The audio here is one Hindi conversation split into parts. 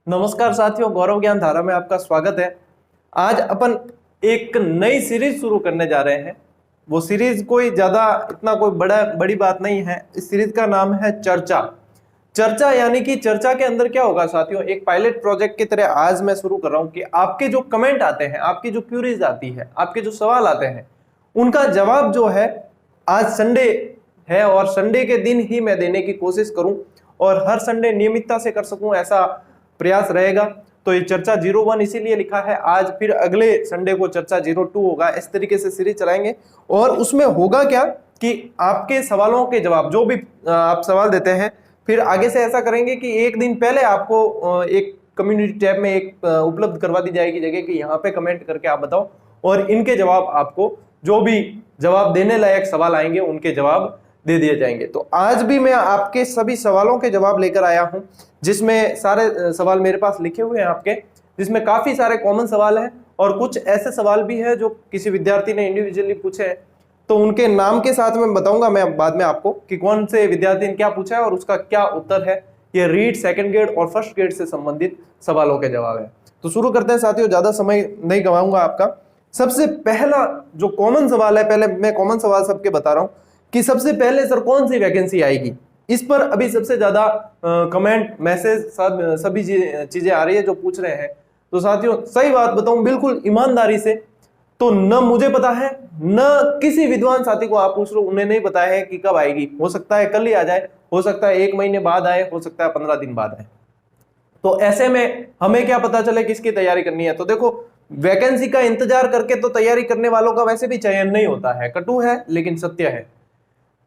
नमस्कार साथियों, गौरव ज्ञान धारा में आपका स्वागत है। आज अपन एक नई सीरीज शुरू करने जा रहे हैं। वो सीरीज कोई ज्यादा इतना कोई बड़ी बात नहीं है। इस सीरीज का नाम है चर्चा। चर्चा यानी कि चर्चा के अंदर क्या होगा साथियों, एक पायलट प्रोजेक्ट की तरह आज मैं शुरू कर रहा हूं कि आपके जो कमेंट आते हैं, आपकी जो क्यूरीज आती है, आपके जो सवाल आते हैं, उनका जवाब जो है आज संडे है और संडे के दिन ही मैं देने की कोशिश करूं और हर संडे नियमितता से कर सकूं, ऐसा प्रयास रहेगा। तो ये चर्चा 01 इसीलिए लिखा है। आज फिर अगले संडे को चर्चा 02 होगा। इस तरीके से सीरीज चलाएंगे और उसमें होगा क्या कि आपके सवालों के जवाब, जो भी आप सवाल देते हैं, फिर आगे से ऐसा करेंगे कि एक दिन पहले आपको एक कम्युनिटी टैब में एक उपलब्ध करवा दी जाएगी जगह कि यहाँ पे कमेंट करके आप बताओ और इनके जवाब आपको, जो भी जवाब देने लायक सवाल आएंगे उनके जवाब दे दिए जाएंगे। तो आज भी मैं आपके सभी सवालों के जवाब लेकर आया हूं, जिसमें सारे सवाल मेरे पास लिखे हुए हैं आपके, जिसमें काफी सारे कॉमन सवाल हैं और कुछ ऐसे सवाल भी हैं जो किसी विद्यार्थी ने इंडिविजुअली पूछे हैं। तो उनके नाम के साथ में बताऊंगा मैं बाद में आपको कि कौन से विद्यार्थी ने क्या पूछा है और उसका क्या उत्तर है। ये रीड सेकंड ग्रेड और फर्स्ट ग्रेड से संबंधित सवालों के जवाब है। तो शुरू करते हैं साथियों, ज्यादा समय नहीं गवाऊंगा आपका। सबसे पहला जो कॉमन सवाल है, पहले मैं कॉमन सवाल सबके बता रहा हूं कि सबसे पहले सर कौन सी वैकेंसी आएगी। इस पर अभी सबसे ज्यादा कमेंट, मैसेज, सभी चीजें आ रही है जो पूछ रहे हैं। तो साथियों सही बात बताऊं बिल्कुल ईमानदारी से, तो न मुझे पता है न किसी विद्वान साथी को आप पूछ रहे हो, उन्हें नहीं पता है कि कब आएगी। हो सकता है कल ही आ जाए, हो सकता है 1 महीने बाद आए, हो सकता है 15 दिन बाद आए। तो ऐसे में हमें क्या पता चले किसकी तैयारी करनी है। तो देखो, वैकेंसी का इंतजार करके तो तैयारी करने वालों का वैसे भी चयन नहीं होता है। कटु है लेकिन सत्य है।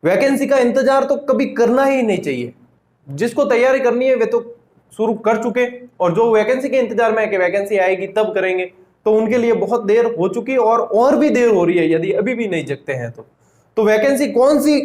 वैकेंसी का इंतजार तो कभी करना ही नहीं चाहिए। जिसको तैयारी करनी है वे तो शुरू कर चुके, और जो वैकेंसी के इंतजार में है कि वैकेंसी आएगी तब करेंगे, तो उनके लिए बहुत देर हो चुकी और भी देर हो रही है यदि अभी भी नहीं जगते हैं तो वैकेंसी कौन सी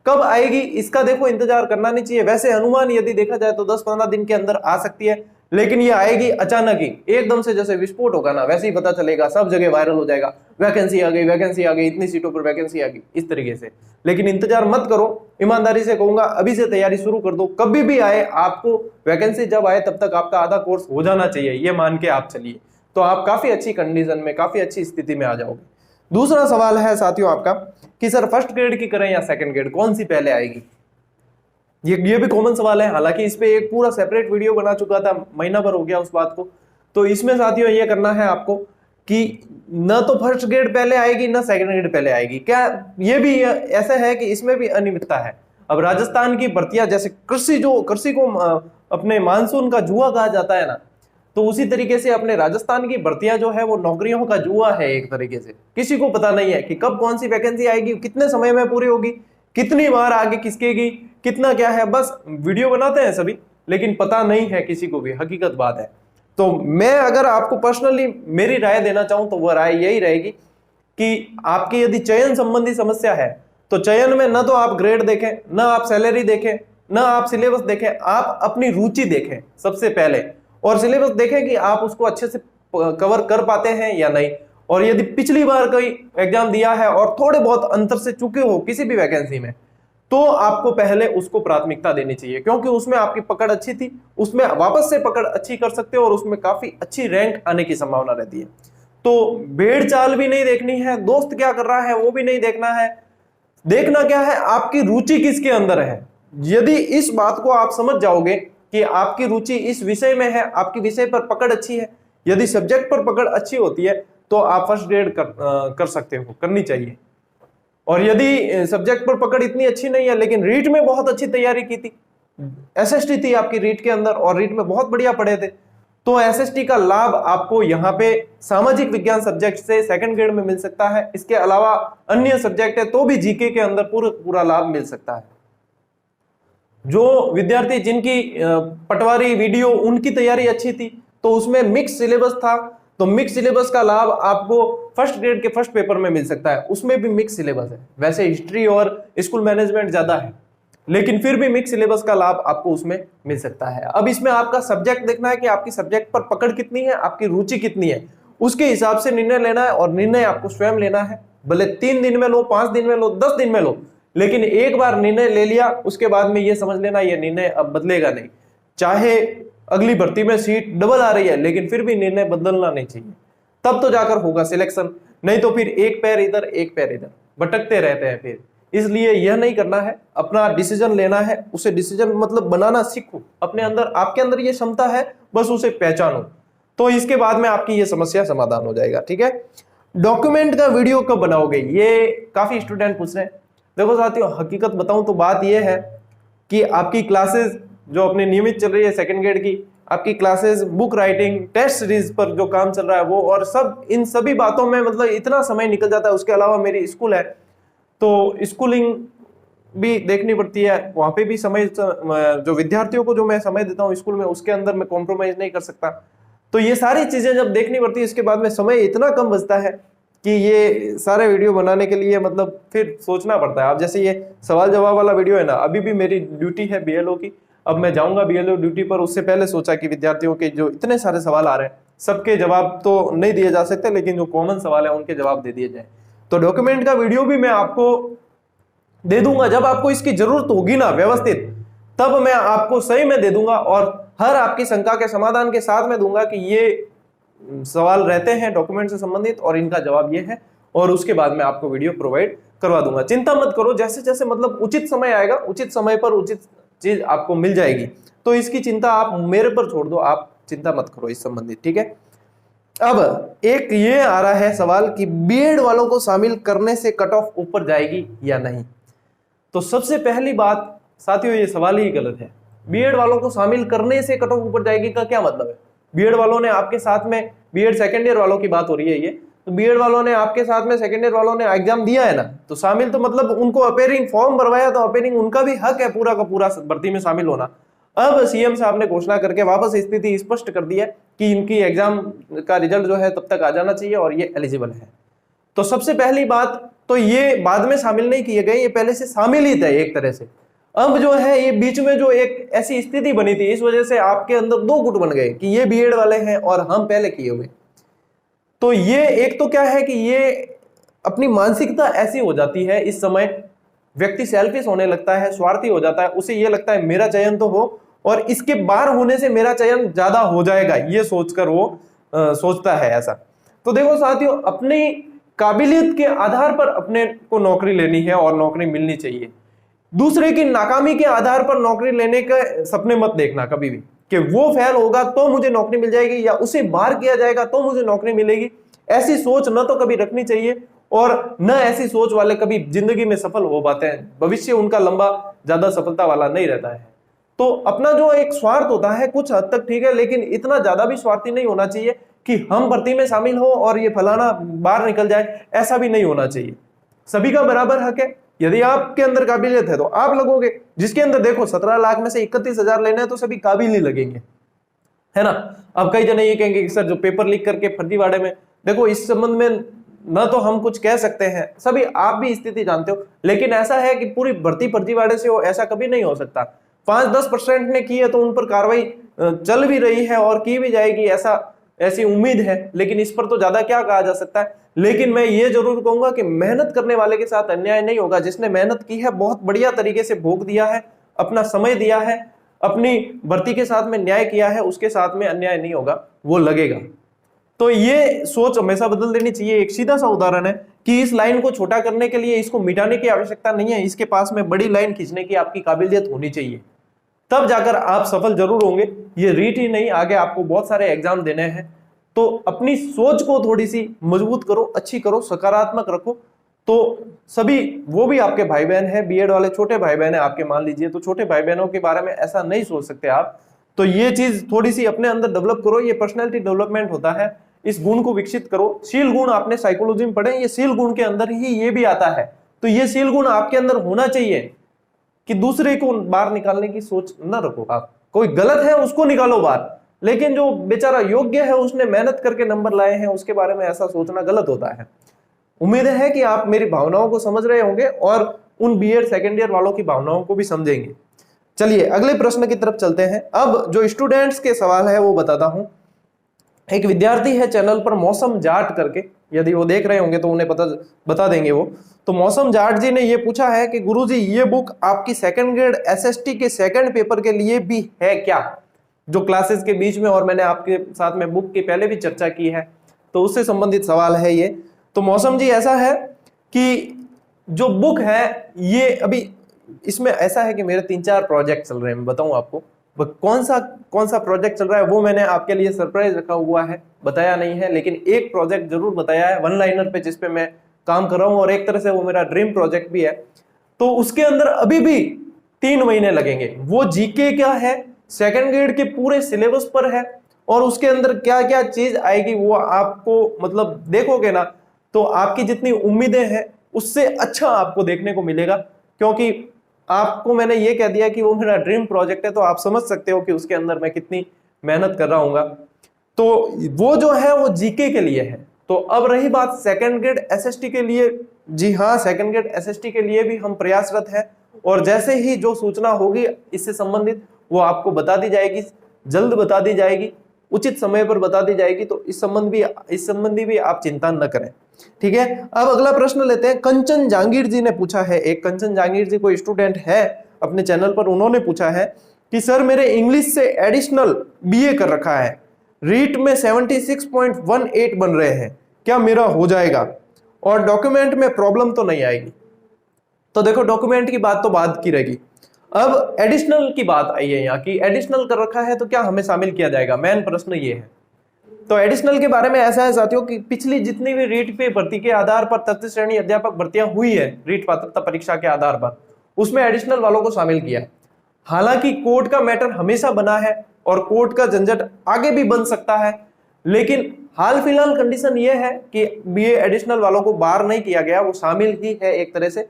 कब आएगी इसका देखो इंतजार करना नहीं चाहिए। वैसे अनुमान यदि देखा जाए तो 10-15 दिन के अंदर आ सकती है, लेकिन ये आएगी अचानक ही, एकदम से जैसे विस्फोट होगा ना, वैसे ही पता चलेगा, सब जगह वायरल हो जाएगा, वैकेंसी आ गई, वैकेंसी आ गई, इतनी सीटों पर वैकेंसी आ गई, इस तरीके से। लेकिन इंतजार मत करो, ईमानदारी से कहूंगा अभी से तैयारी शुरू कर दो। कभी भी आए, आपको वैकेंसी जब आए तब तक आपका आधा कोर्स हो जाना चाहिए, ये मान के आप चलिए, तो आप काफी अच्छी कंडीशन में, काफी अच्छी स्थिति में आ जाओगे। दूसरा सवाल है साथियों आपका कि सर फर्स्ट ग्रेड की करें या सेकंड ग्रेड, कौन सी पहले आएगी। ये भी कॉमन सवाल है। हालांकि इस पे एक पूरा सेपरेट वीडियो बना चुका था, महीना भर हो गया उस बात को। तो इसमें साथियों ये करना है आपको कि न तो फर्स्ट ग्रेड पहले आएगी न सेकंड ग्रेड पहले आएगी। क्या ये भी ऐसा है कि इसमें भी अनियमितता है। अब राजस्थान की भर्तियां, जैसे कृषि को अपने मानसून का जुआ कहा जाता है ना, तो उसी तरीके से अपने राजस्थान की भर्तियां जो है वो नौकरियों का जुआ है एक तरीके से। किसी को पता नहीं है कि कब कौन सी वैकेंसी आएगी, कितने समय में पूरी होगी, कितनी बार आगे किसकेगी, कितना क्या है। बस वीडियो बनाते हैं सभी, लेकिन पता नहीं है किसी को भी, हकीकत बात है। तो मैं अगर आपको पर्सनली मेरी राय देना चाहूं तो वह राय यही रहेगी कि आपकी यदि चयन संबंधी समस्या है तो चयन में न तो आप ग्रेड देखें, न आप सैलरी देखें, न आप सिलेबस देखें, आप अपनी रुचि देखें सबसे पहले, और सिलेबस देखें कि आप उसको अच्छे से कवर कर पाते हैं या नहीं। और यदि पिछली बार कोई एग्जाम दिया है और थोड़े बहुत अंतर से चुके हो किसी भी वैकेंसी में, तो आपको पहले उसको प्राथमिकता देनी चाहिए, क्योंकि उसमें आपकी पकड़ अच्छी थी, उसमें वापस से पकड़ अच्छी कर सकते हो और उसमें काफी अच्छी रैंक आने की संभावना रहती है। तो भेड़ चाल भी नहीं देखनी है, दोस्त क्या कर रहा है वो भी नहीं देखना है। देखना क्या है, आपकी रुचि किसके अंदर है। यदि इस बात को आप समझ जाओगे कि आपकी रुचि इस विषय में है, आपकी विषय पर पकड़ अच्छी है, यदि सब्जेक्ट पर पकड़ अच्छी होती है तो आप फर्स्ट ग्रेड कर सकते हो, करनी चाहिए। और यदि सब्जेक्ट पर पकड़ इतनी अच्छी नहीं है लेकिन रीट में बहुत अच्छी तैयारी की थी, एसएसटी थी आपकी रीट के अंदर और रीट में बहुत बढ़िया पढ़े थे, तो एसएसटी का लाभ आपको यहाँ पे सामाजिक विज्ञान सब्जेक्ट से सेकंड ग्रेड में मिल सकता है। इसके अलावा अन्य सब्जेक्ट है तो भी जीके के अंदर पूरा लाभ मिल सकता है। जो विद्यार्थी जिनकी पटवारी वीडियो उनकी तैयारी अच्छी थी तो उसमें मिक्स सिलेबस था, तो मिक्स सिलेबस का लाभ आपको फर्स्ट ग्रेड के फर्स्ट पेपर में मिल सकता है। उसमें भी मिक्स सिलेबस है, वैसे हिस्ट्री और स्कूल मैनेजमेंट ज्यादा है, लेकिन फिर भी मिक्स सिलेबस का लाभ आपको उसमें मिल सकता है। अब इसमें आपका सब्जेक्ट देखना है कि आपकी सब्जेक्ट पर पकड़ कितनी है, आपकी रुचि कितनी है, उसके हिसाब से निर्णय लेना है। और निर्णय आपको स्वयं लेना है, भले 3 दिन में लो, 5 दिन में लो, 10 दिन में लो, लेकिन एक बार निर्णय ले लिया उसके बाद में ये समझ लेना ये निर्णय अब बदलेगा नहीं। चाहे अगली भर्ती में सीट डबल आ रही है, लेकिन फिर भी निर्णय बदलना नहीं चाहिए, तब तो जाकर होगा सिलेक्शन। नहीं तो फिर एक पैर इधर एक पैर इधर भटकते रहते हैं फिर। इसलिए यह नहीं करना है, अपना डिसीजन लेना है, उसे डिसीजन मतलब बनाना सीखो अपने अंदर, आपके अंदर ये क्षमता है, बस उसे पहचानो, तो इसके बाद में आपकी ये समस्या समाधान हो जाएगा। ठीक है, डॉक्यूमेंट का वीडियो कब बनाओगे, ये काफी स्टूडेंट पूछ रहे हैं। देखो साथियों, हकीकत बताऊं तो बात ये है कि आपकी क्लासेस जो अपने नियमित चल रही है सेकंड ग्रेड की, आपकी classes, book writing, test series पर जो काम चल रहा है वो, और सब इन सभी बातों में मतलब इतना समय निकल जाता है। उसके अलावा मेरी स्कूल है, तो स्कूलिंग भी देखनी पड़ती है, वहां पे भी समय, जो विद्यार्थियों को जो मैं समय देता हूँ स्कूल में, उसके अंदर मैं कॉम्प्रोमाइज नहीं कर सकता। तो ये सारी चीजें जब देखनी पड़ती है, इसके बाद में समय इतना कम बचता है कि ये सारे वीडियो बनाने के लिए मतलब फिर सोचना पड़ता है। अब जैसे ये सवाल जवाब वाला वीडियो है ना, अभी भी मेरी ड्यूटी है बीएलओ की, अब मैं जाऊंगा बीएलओ ड्यूटी पर। उससे पहले सोचा कि विद्यार्थियों के जो इतने सारे सवाल आ रहे हैं, सबके जवाब तो नहीं दिए जा सकते, लेकिन जो कॉमन सवाल है उनके जवाब दे दिए जाए। तो डॉक्यूमेंट का वीडियो भी मैं आपको दे दूंगा, जब आपको इसकी जरूरत होगी ना व्यवस्थित, तब मैं आपको सही में दे दूंगा, और हर आपकी शंका के समाधान के साथ में दूंगा कि ये सवाल रहते हैं डॉक्यूमेंट से संबंधित और इनका जवाब ये है, और उसके बाद में आपको वीडियो प्रोवाइड करवा दूंगा। चिंता मत करो, जैसे जैसे मतलब उचित समय आएगा, उचित समय पर उचित चीज आपको मिल जाएगी, तो इसकी चिंता आप मेरे पर छोड़ दो, आप चिंता मत करो इस संबंधित। ठीक है, अब एक ये आ रहा है सवाल कि बीएड वालों को शामिल करने से कट ऑफ ऊपर जाएगी या नहीं। तो सबसे पहली बात साथियों, ये सवाल ही गलत है। बीएड वालों को शामिल करने से कट ऑफ ऊपर जाएगी का क्या मतलब है? बीएड वालों ने आपके साथ में, बीएड सेकेंड ईयर वालों की बात हो रही है ये, तो बीएड वालों ने आपके साथ में सेकेंड ईयर वालों ने एग्जाम दिया है ना, तो शामिल तो मतलब उनको अपेयरिंग फॉर्म भरवाया, तो अपेयरिंग उनका भी हक है पूरा का पूरा भर्ती में शामिल होना। अब सीएम साहब ने घोषणा करके वापस स्थिति स्पष्ट कर दी है कि इनकी एग्जाम का रिजल्ट जो है तब तक आ जाना चाहिए और ये एलिजिबल है। तो सबसे पहली बात तो ये बाद में शामिल नहीं किए गए, ये पहले से शामिल ही थे एक तरह से। अब जो है ये बीच में जो एक ऐसी स्थिति बनी थी, इस वजह से आपके अंदर दो गुट बन गए कि ये बीएड वाले हैं और हम पहले किए हुए। तो ये एक तो क्या है कि ये अपनी मानसिकता ऐसी हो जाती है इस समय, व्यक्ति सेल्फिश होने लगता है, स्वार्थी हो जाता है, उसे ये लगता है मेरा चयन तो हो और इसके बाहर होने से मेरा चयन ज्यादा हो जाएगा, ये सोचकर वो सोचता है ऐसा। तो देखो साथियों, अपनी काबिलियत के आधार पर अपने को नौकरी लेनी है और नौकरी मिलनी चाहिए। दूसरे की नाकामी के आधार पर नौकरी लेने के सपने मत देखना कभी भी कि वो फेल होगा तो मुझे नौकरी मिल जाएगी या उसे बाहर किया जाएगा तो मुझे नौकरी मिलेगी। ऐसी सोच न तो कभी रखनी चाहिए और न ऐसी सोच वाले कभी जिंदगी में सफल हो पाते हैं, भविष्य उनका लंबा ज्यादा सफलता वाला नहीं रहता है। तो अपना जो एक स्वार्थ होता है कुछ हद तक ठीक है, लेकिन इतना ज्यादा भी स्वार्थी नहीं होना चाहिए कि हम भर्ती में शामिल हो और ये फलाना बाहर निकल जाए, ऐसा भी नहीं होना चाहिए। सभी का बराबर हक है, यदि आपके अंदर काबिलियत है तो आप लगोगे। जिसके अंदर देखो 17 लाख में से 31,000 लेना है तो सभी काबिल ही लगेंगे, है ना। अब कई जने ये कहेंगे कि सर जो पेपर लीक करके फर्जीवाड़े में, देखो इस संबंध में न तो हम कुछ कह सकते हैं, सभी आप भी स्थिति जानते हो, लेकिन ऐसा है कि पूरी भर्ती फर्जीवाड़े से हो ऐसा कभी नहीं हो सकता। 5-10% ने की है तो उन पर कार्रवाई चल भी रही है और की भी जाएगी, ऐसी उम्मीद है, लेकिन इस पर तो ज्यादा क्या कहा जा सकता है। लेकिन मैं ये जरूर कहूंगा कि मेहनत करने वाले के साथ अन्याय नहीं होगा। जिसने मेहनत की है, बहुत बढ़िया तरीके से भोग दिया है, अपना समय दिया है, अपनी भर्ती के साथ में न्याय किया है, उसके साथ में अन्याय नहीं होगा, वो लगेगा। तो ये सोच हमेशा बदल देनी चाहिए। एक सीधा सा उदाहरण है कि इस लाइन को छोटा करने के लिए इसको मिटाने की आवश्यकता नहीं है, इसके पास में बड़ी लाइन खींचने की आपकी काबिलियत होनी चाहिए, तब जाकर आप सफल जरूर होंगे। ये रीट ही नहीं, आगे आपको बहुत सारे एग्जाम देने हैं। तो अपनी सोच को थोड़ी सी मजबूत करो, अच्छी करो, सकारात्मक रखो। तो सभी, वो भी आपके भाई बहन हैं, बीएड वाले छोटे भाई बहन है आपके, मान लीजिए, तो छोटे भाई बहनों के बारे में ऐसा नहीं सोच सकते आप। तो ये चीज थोड़ी सी अपने अंदर डेवलप करो, ये पर्सनैलिटी डेवलपमेंट होता है, इस गुण को विकसित करो। शील गुण आपने साइकोलॉजी में पढ़े, ये शील गुण के अंदर ही ये भी आता है। तो ये शील गुण आपके अंदर होना चाहिए कि दूसरे को बाहर निकालने की सोच न रखो। आप कोई गलत है उसको निकालो बाहर, लेकिन जो बेचारा योग्य है, उसने मेहनत करके नंबर लाए हैं, उसके बारे में ऐसा सोचना गलत होता है। उम्मीद है कि आप मेरी भावनाओं को समझ रहे होंगे और उन बीएड सेकेंड ईयर वालों की भावनाओं को भी समझेंगे। चलिए अगले प्रश्न की तरफ चलते हैं। अब जो स्टूडेंट्स के सवाल है वो बताता हूं। एक विद्यार्थी है चैनल पर मौसम जाट करके, यदि वो देख रहे होंगे तो उन्हें बता देंगे वो। तो मौसम जाट जी ने ये पूछा है कि गुरुजी ये बुक आपकी सेकंड ग्रेड एसएसटी के सेकंड पेपर के लिए भी है क्या? जो क्लासेस के बीच में, और मैंने आपके साथ में बुक की पहले भी चर्चा की है, तो उससे संबंधित सवाल है ये। तो मौसम जी ऐसा है कि जो बुक है ये अभी इसमें ऐसा है कि मेरे 3-4 प्रोजेक्ट चल रहे हैं। मैं बताऊं आपको कौन सा प्रोजेक्ट चल रहा है वो मैंने आपके लिए सरप्राइज रखा हुआ है, बताया नहीं है, लेकिन एक प्रोजेक्ट जरूर बताया है वन लाइनर पे, जिसपे मैं काम कर रहा हूं और एक तरह से वो मेरा ड्रीम प्रोजेक्ट भी है। तो उसके अंदर अभी भी 3 महीने लगेंगे। वो जीके क्या है, सेकंड ग्रेड के पूरे सिलेबस पर है, और उसके अंदर क्या क्या चीज आएगी वो आपको मतलब देखोगे ना तो आपकी जितनी उम्मीदें हैं उससे अच्छा आपको देखने को मिलेगा। क्योंकि आपको मैंने ये कह दिया कि वो मेरा ड्रीम प्रोजेक्ट है, तो आप समझ सकते हो कि उसके अंदर मैं कितनी मेहनत कर रहा हूँ। तो वो जो है वो जीके के लिए है। तो अब रही बात सेकंड ग्रेड एसएसटी के लिए, जी हाँ, सेकंड ग्रेड एसएसटी के लिए भी हम प्रयासरत हैं, और जैसे ही जो सूचना होगी इससे संबंधित वो आपको बता दी जाएगी, जल्द बता दी जाएगी, उचित समय पर बता दी जाएगी। तो इस संबंधी भी आप चिंता न करें, ठीक है। अब अगला प्रश्न लेते हैं। कंचन जहांगीर जी ने पूछा है, एक कंचन जहांगीर जी कोई स्टूडेंट है अपने चैनल पर, उन्होंने पूछा है कि सर मेरे इंग्लिश से एडिशनल बीए कर रखा है, रीट में 76.18 बन रहे हैं, क्या मेरा हो जाएगा और डॉक्यूमेंट में प्रॉब्लम तो नहीं आएगी? तो देखो, डॉक्यूमेंट की बात तो बाद की रहेगी, अब एडिशनल की बात आई है यहाँ की। एडिशनल कर रखा है तो क्या हमें शामिल किया जाएगा, मेन प्रश्न ये है। तो एडिशनल के बारे में ऐसा है साथियों कि पिछली जितनी भी रीट पे भर्ती के आधार पर तृतीय श्रेणी अध्यापक भर्तियां हुई है रीट पात्रता परीक्षा के आधार पर, उसमें एडिशनल वालों को शामिल किया। हालांकि कोर्ट का मैटर हमेशा बना है और कोर्ट का झंझट आगे भी बन सकता है, लेकिन हाल फिलहाल कंडीशन यह है कि बीए एडिशनल वालों को बार नहीं किया गया, वो शामिल ही है एक तरह से।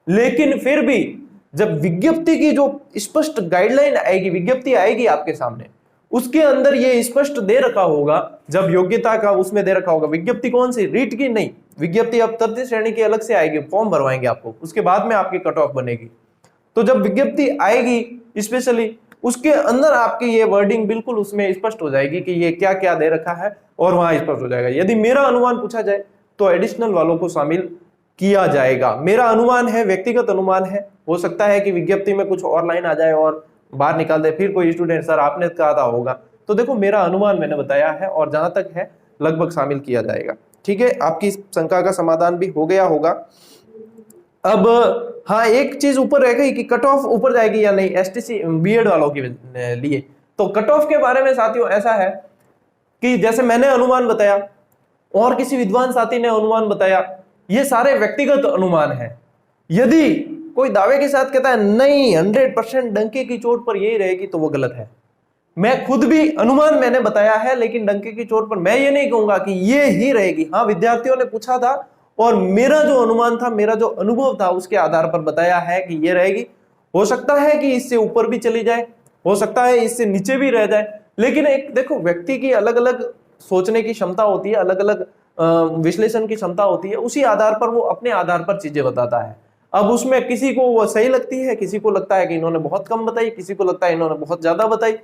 लेकिन फिर भी जब विज्ञप्ति की जो स्पष्ट गाइडलाइन आएगी, विज्ञप्ति आएगी आपके सामने, उसके अंदर ये स्पष्ट दे रखा होगा, जब योग्यता का उसमें दे रखा होगा। विज्ञप्ति कौन सी, रीट की नहीं, विज्ञप्ति अब तृतीय श्रेणी की अलग से आएगी, फॉर्म भरवाएंगे आपको, उसके बाद में आपकी कट ऑफ बनेगी। तो जब विज्ञप्ति आएगी स्पेशली, उसके अंदर आपकी ये वर्डिंग बिल्कुल उसमें स्पष्ट हो जाएगी कि ये क्या क्या दे रखा है, और वहां स्पष्ट हो जाएगा। यदि मेरा अनुमान पूछा जाए तो एडिशनल वालों को शामिल किया जाएगा। मेरा अनुमान है, व्यक्तिगत अनुमान है, हो सकता है कि विज्ञप्ति में कुछ और लाइन आ जाए और बाहर निकाल दे, फिर कोई स्टूडेंट सर आपने कहा था होगा। तो देखो, मेरा अनुमान मैंने बताया है, और जहां तक है लगभग शामिल किया जाएगा, ठीक है। आपकी शंका का समाधान भी हो गया होगा। अब हाँ, एक चीज ऊपर रह गई कि कट ऑफ ऊपर जाएगी या नहीं एसटीसी बीएड वालों के लिए। तो कट ऑफ के बारे में साथियों ऐसा है कि जैसे मैंने अनुमान बताया और किसी विद्वान साथी ने अनुमान बताया, ये सारे व्यक्तिगत अनुमान है। यदि कोई दावे के साथ कहता है नहीं 100% डंके की चोट पर यही रहेगी, तो वो गलत है। मैं खुद भी अनुमान मैंने बताया है, लेकिन डंके की चोट पर मैं ये नहीं कहूंगा कि ये ही रहेगी। हाँ, विद्यार्थियों ने पूछा था और मेरा जो अनुमान था, मेरा जो अनुभव था, उसके आधार पर बताया है कि ये रहेगी। हो सकता है कि इससे ऊपर भी चली जाए, हो सकता है इससे नीचे भी रह जाए, लेकिन एक देखो, व्यक्ति की अलग अलग सोचने की क्षमता होती है, अलग अलग विश्लेषण की क्षमता होती है, उसी आधार पर वो अपने आधार पर चीजें बताता है। अब उसमें किसी को वो सही लगती है, किसी को लगता है कि इन्होंने बहुत कम बताई, किसी को लगता है इन्होंने बहुत ज्यादा बताई।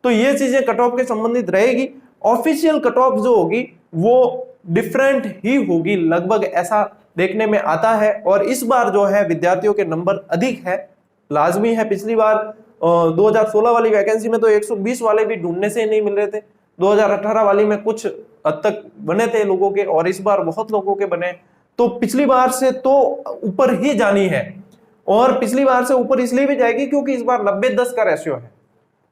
तो ये चीजें कट ऑफ के संबंधित रहेगी। ऑफिशियल कट ऑफ जो होगी वो डिफरेंट ही होगी, लगभग ऐसा देखने में आता है। और इस बार जो है विद्यार्थियों के नंबर अधिक है, लाजमी है। पिछली बार 2016 वाली वैकेंसी में तो 120 वाले भी ढूंढने से नहीं मिल रहे थे, 2018 वाली में कुछ हद तक बने थे लोगों के, और इस बार बहुत लोगों के बने। तो पिछली बार से तो ऊपर ही जानी है, और पिछली बार से ऊपर इसलिए भी जाएगी क्योंकि इस बार 90-10 का रेशियो है।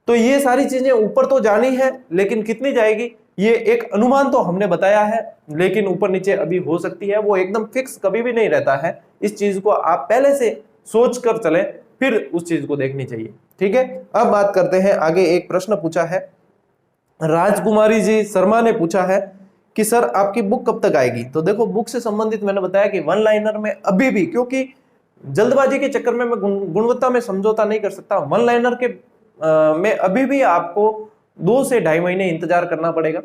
तो ये सारी चीजें ऊपर तो जानी है, लेकिन कितनी जाएगी ये एक अनुमान तो हमने बताया है, लेकिन ऊपर नीचे अभी हो सकती है, वो एकदम फिक्स कभी भी नहीं रहता है। इस चीज को आप पहले से सोच कर चले, फिर उस चीज को देखनी चाहिए, ठीक है। अब बात करते हैं आगे। एक प्रश्न पूछा है राजकुमारी जी शर्मा ने, पूछा है कि सर आपकी बुक कब तक आएगी? तो देखो, बुक से संबंधित मैंने बताया कि वन लाइनर में अभी भी, क्योंकि जल्दबाजी के चक्कर में मैं गुणवत्ता में समझौता नहीं कर सकता, वन लाइनर के में अभी भी आपको 2 से ढाई महीने इंतजार करना पड़ेगा।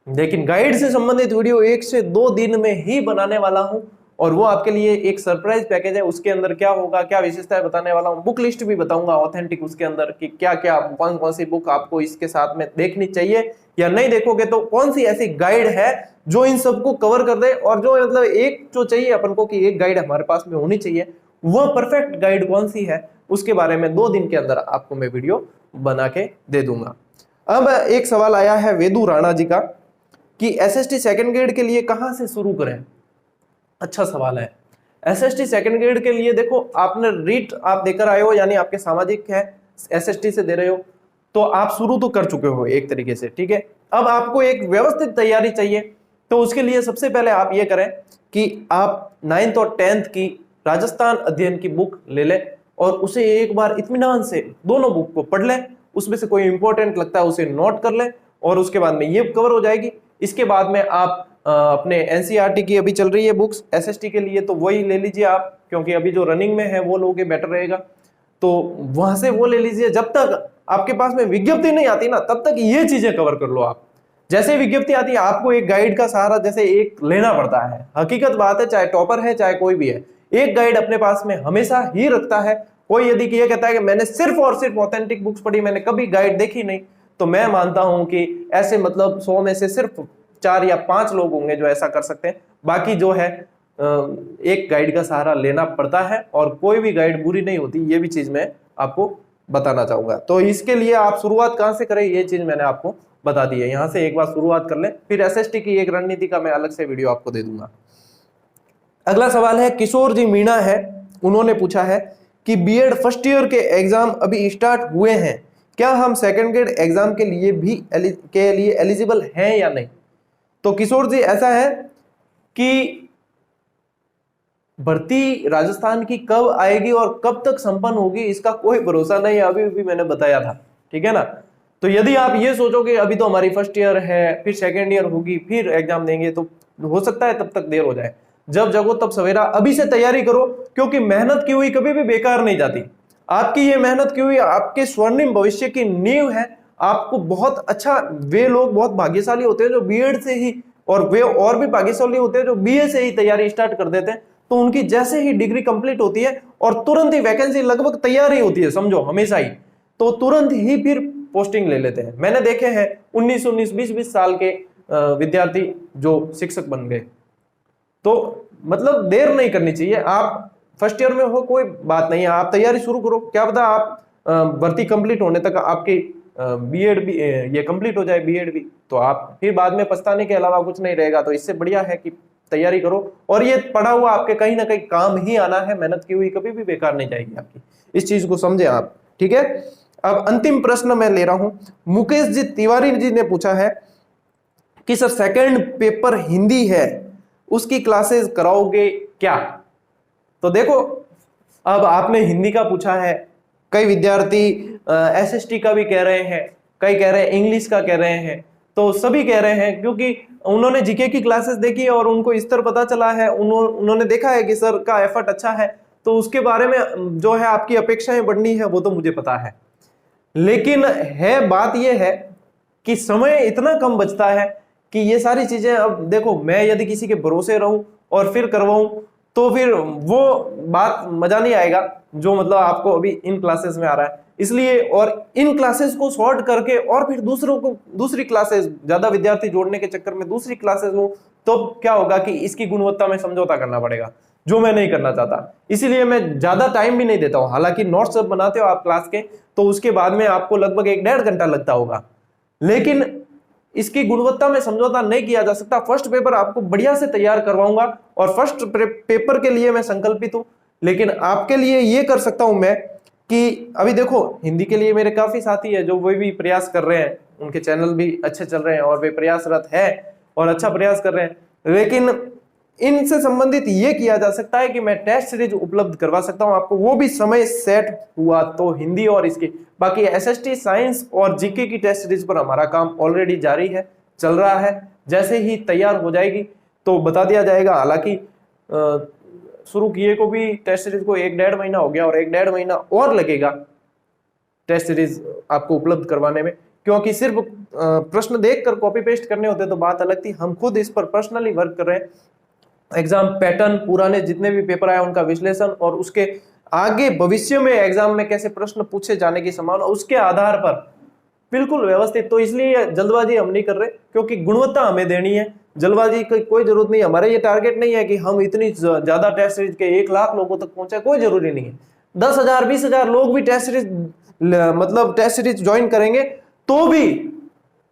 लेकिन गाइड से संबंधित वीडियो 1 से 2 दिन में ही बनाने वाला हूं, और वो आपके लिए एक सरप्राइज पैकेज है। उसके अंदर क्या होगा, क्या विशेषताएं बताने वाला हूं, बुक लिस्ट भी बताऊंगा ऑथेंटिक उसके अंदर कि क्या क्या, कौन कौन सी बुक आपको इसके साथ में देखनी चाहिए, या नहीं देखोगे तो कौन सी ऐसी गाइड है जो इन सबको कवर कर दे। और जो मतलब एक जो चाहिए अपन को कि एक गाइड हमारे पास में होनी चाहिए, वह परफेक्ट गाइड कौन सी है, उसके बारे में 2 दिन के अंदर आपको मैं वीडियो बना के दे दूंगा। अब एक सवाल आया है वेदू राणा जी का कि एसएसटी सेकंड ग्रेड के लिए कहां से शुरू करें। अच्छा सवाल है। एसएसटी सेकंड ग्रेड के लिए देखो, आपने रीट आप देकर आए हो, यानी आपके सामाजिक है एसएसटी से दे रहे हो, तो आप शुरू तो कर चुके हो एक तरीके से, ठीक है। अब आपको एक व्यवस्थित तैयारी चाहिए, तो उसके लिए सबसे पहले आप ये करें कि आप 9th और 10th की राजस्थान अध्ययन की बुक ले लें और उसे एक बार इत्मीनान से दोनों बुक को पढ़ लें, उसमें से कोई इंपॉर्टेंट लगता है उसे नोट कर लें और उसके बाद में ये कवर हो जाएगी। इसके बाद में आप अपने एनसीईआरटी की अभी चल रही है बुक्स एसएसटी के लिए, तो वही ले लीजिए आप, क्योंकि अभी जो रनिंग में है वो लोगे बेटर रहेगा, तो वहां से वो ले लीजिए। जब तक आपके पास में विज्ञप्ति नहीं आती ना, तब तक ये चीजें कवर कर लो आप। जैसे विज्ञप्ति आती है, आपको एक गाइड का सहारा जैसे एक लेना पड़ता है। हकीकत बात है, चाहे टॉपर है चाहे कोई भी है, एक गाइड अपने पास में हमेशा ही रखता है। कोई यदि ये कहता है कि मैंने सिर्फ और सिर्फ ऑथेंटिक बुक्स पढ़ी, मैंने कभी गाइड देखी नहीं, तो मैं मानता हूं कि ऐसे मतलब 100 में से सिर्फ 4 या 5 लोग होंगे जो ऐसा कर सकते हैं। बाकी जो है एक गाइड का सहारा लेना पड़ता है और कोई भी गाइड बुरी नहीं होती, ये भी चीज मैं आपको बताना चाहूंगा। तो इसके लिए आप शुरुआत कहां से करें, ये चीज मैंने आपको बता दी है। यहां से एक बार शुरुआत कर लें, फिर एसएसटी की एक रणनीति का मैं अलग से वीडियो आपको दे दूंगा। अगला सवाल है किशोर जी मीणा है, उन्होंने पूछा है कि बीएड फर्स्ट ईयर के एग्जाम अभी स्टार्ट हुए हैं, क्या हम सेकंड ग्रेड एग्जाम के लिए एलिजिबल हैं या नहीं। तो किशोर जी ऐसा है कि भर्ती राजस्थान की कब आएगी और कब तक संपन्न होगी इसका कोई भरोसा नहीं है, अभी भी मैंने बताया था, ठीक है ना। तो यदि आप ये सोचोगे अभी तो हमारी फर्स्ट ईयर है, फिर सेकेंड ईयर होगी, फिर एग्जाम देंगे, तो हो सकता है तब तक देर हो जाए। जब जगो तब सवेरा, अभी से तैयारी करो, क्योंकि मेहनत की हुई कभी भी बेकार नहीं जाती। आपकी ये मेहनत की हुई आपके स्वर्णिम भविष्य की नींव है। आपको बहुत अच्छा, वे लोग बहुत भाग्यशाली होते हैं जो बीएड से ही, और वे और भी भाग्यशाली होते हैं जो बीए से ही तैयारी स्टार्ट कर देते हैं। तो उनकी जैसे ही डिग्री कंप्लीट होती है और तुरंत ही वैकेंसी लगभग तैयार ही होती है, समझो हमेशा ही, तो तुरंत ही फिर पोस्टिंग ले लेते हैं। मैंने देखे हैं 19 20 साल के विद्यार्थी जो शिक्षक बन गए। तो मतलब देर नहीं करनी चाहिए। आप फर्स्ट ईयर में हो कोई बात नहीं है, आप तैयारी शुरू करो, क्या पता आप भर्ती कंप्लीट होने तक आपकी बीएड भी ये कंप्लीट हो जाए, बीएड भी, तो आप फिर बाद में पछताने के अलावा कुछ नहीं रहेगा। तो इससे बढ़िया है कि तैयारी करो, और ये पढ़ा हुआ आपके कहीं ना कहीं काम ही आना है। मेहनत की हुई कभी भी बेकार नहीं जाएगी आपकी, इस चीज को समझे आप, ठीक है। अब अंतिम प्रश्न मैं ले रहा हूं, मुकेश जी तिवारी जी ने पूछा है कि सर सेकंड पेपर हिंदी है, उसकी क्लासेस कराओगे क्या। तो देखो, अब आपने हिंदी का पूछा है, कई विद्यार्थी एसएसटी का भी कह रहे हैं, कई कह रहे हैं इंग्लिश का कह रहे हैं, तो सभी कह रहे हैं क्योंकि उन्होंने जीके की क्लासेस देखी और उनको स्तर पता चला है, उन्होंने देखा है कि सर का एफर्ट अच्छा है, तो उसके बारे में जो है आपकी अपेक्षाएं बढ़नी है वो तो मुझे पता है। लेकिन है बात यह है कि समय इतना कम बचता है कि ये सारी चीजें, अब देखो मैं यदि किसी के भरोसे रहूं और फिर करवाऊं तो फिर वो बात मजा नहीं आएगा जो मतलब आपको अभी इन क्लासेस में आ रहा है। इसलिए और इन क्लासेस को सॉर्ट करके और फिर दूसरों को दूसरी क्लासेस, ज्यादा विद्यार्थी जोड़ने के चक्कर में दूसरी क्लासेस हो, तो क्या होगा कि इसकी गुणवत्ता में समझौता करना पड़ेगा, जो मैं नहीं करना चाहता। इसीलिए मैं ज्यादा टाइम भी नहीं देता हूं। हालांकि नोट्स जब बनाते हो आप क्लास के, तो उसके बाद में आपको लगभग 1-1.5 घंटा लगता होगा, लेकिन इसकी गुणवत्ता में समझौता नहीं किया जा सकता। फर्स्ट पेपर आपको बढ़िया से तैयार करवाऊंगा और फर्स्ट पेपर के लिए मैं संकल्पित हूं। लेकिन आपके लिए ये कर सकता हूं मैं कि अभी देखो हिंदी के लिए मेरे काफी साथी है जो वे भी प्रयास कर रहे हैं, उनके चैनल भी अच्छे चल रहे हैं और वे प्रयासरत है और अच्छा प्रयास कर रहे हैं। लेकिन इनसे संबंधित ये किया जा सकता है कि मैं टेस्ट सीरीज उपलब्ध करवा सकता हूं आपको, वो भी समय सेट हुआ तो हिंदी और इसकी। बाकी एसएसटी साइंस और जीके की टेस्ट सीरीज पर हमारा काम ऑलरेडी जारी है, चल रहा है। जैसे ही तैयार हो जाएगी तो बता दिया जाएगा। हालांकि शुरू किए को भी टेस्ट सीरीज को 1-1.5 महीना हो गया और 1-1.5 महीना और लगेगा टेस्ट सीरीज आपको उपलब्ध करवाने में, क्योंकि सिर्फ प्रश्न देखकर कॉपी पेस्ट करने होते तो बात अलग थी। हम खुद इस पर पर्सनली वर्क कर रहे हैं। एग्जाम पैटर्न, पुराने जितने भी पेपर आए उनका विश्लेषण और उसके आगे भविष्य में एग्जाम में कैसे प्रश्न पूछे जाने की संभावना, उसके आधार पर बिल्कुल व्यवस्थित। तो इसलिए जल्दबाजी हम नहीं कर रहे, क्योंकि गुणवत्ता हमें देनी है। जल्दबाजी की कोई जरूरत नहीं है। हमारा ये टारगेट नहीं है कि हम इतनी ज्यादा टेस्ट सीरीज के 1 लाख लोगों तक पहुंचे, कोई जरूरी नहीं है। 10,000 20,000 लोग भी टेस्ट सीरीज मतलब टेस्ट सीरीज ज्वाइन करेंगे तो भी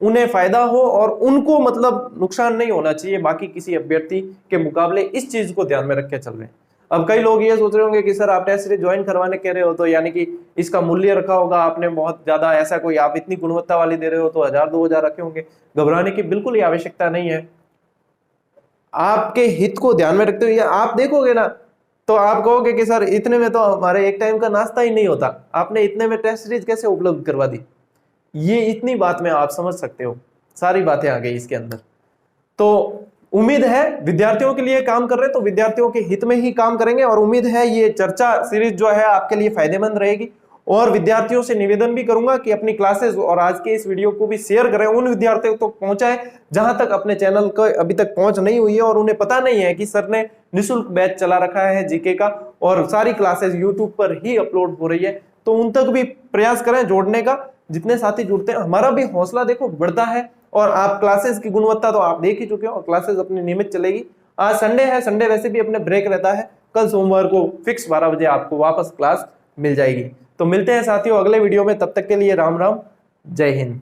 उन्हें फायदा हो और उनको मतलब नुकसान नहीं होना चाहिए बाकी किसी अभ्यर्थी के मुकाबले, इस चीज को ध्यान में रख के चल रहे हैं। अब कई लोग ये सोच रहे होंगे कि सर आप टेस्ट सीरीज ज्वाइन करवाने कह रहे हो तो यानी कि इसका मूल्य रखा होगा आपने बहुत ज्यादा, ऐसा कोई आप इतनी गुणवत्ता वाली दे रहे हो तो 1000-2000 रखे होंगे। घबराने की बिल्कुल ही आवश्यकता नहीं है। आपके हित को ध्यान में रखते हुए आप देखोगे ना तो आप कहोगे कि सर इतने में तो हमारे एक टाइम का नाश्ता ही नहीं होता, आपने इतने में टेस्ट सीरीज कैसे उपलब्ध करवा दी। ये इतनी बात में आप समझ सकते हो, सारी बातें आ गई इसके अंदर। तो उम्मीद है विद्यार्थियों के लिए काम कर रहे हैं तो विद्यार्थियों के हित में ही काम करेंगे, और उम्मीद है ये चर्चा सीरीज जो है आपके लिए फायदेमंद रहेगी। और विद्यार्थियों से निवेदन भी करूंगा कि अपनी क्लासेस और आज के इस वीडियो को भी शेयर करें, उन विद्यार्थियों तक पहुंचाएं जहां तक अपने चैनल को अभी तक पहुंच नहीं हुई है और उन्हें पता नहीं है कि सर ने निःशुल्क बैच चला रखा है जीके का और सारी क्लासेस यूट्यूब पर ही अपलोड हो रही है। तो उन तक भी प्रयास करें जोड़ने का। जितने साथी जुड़ते हैं हमारा भी हौसला देखो बढ़ता है, और आप क्लासेस की गुणवत्ता तो आप देख ही चुके हो और क्लासेस अपनी नियमित चलेगी। आज संडे है, संडे वैसे भी अपने ब्रेक रहता है, कल सोमवार को फिक्स 12 बजे आपको वापस क्लास मिल जाएगी। तो मिलते हैं साथियों अगले वीडियो में, तब तक के लिए राम राम, जय हिंद।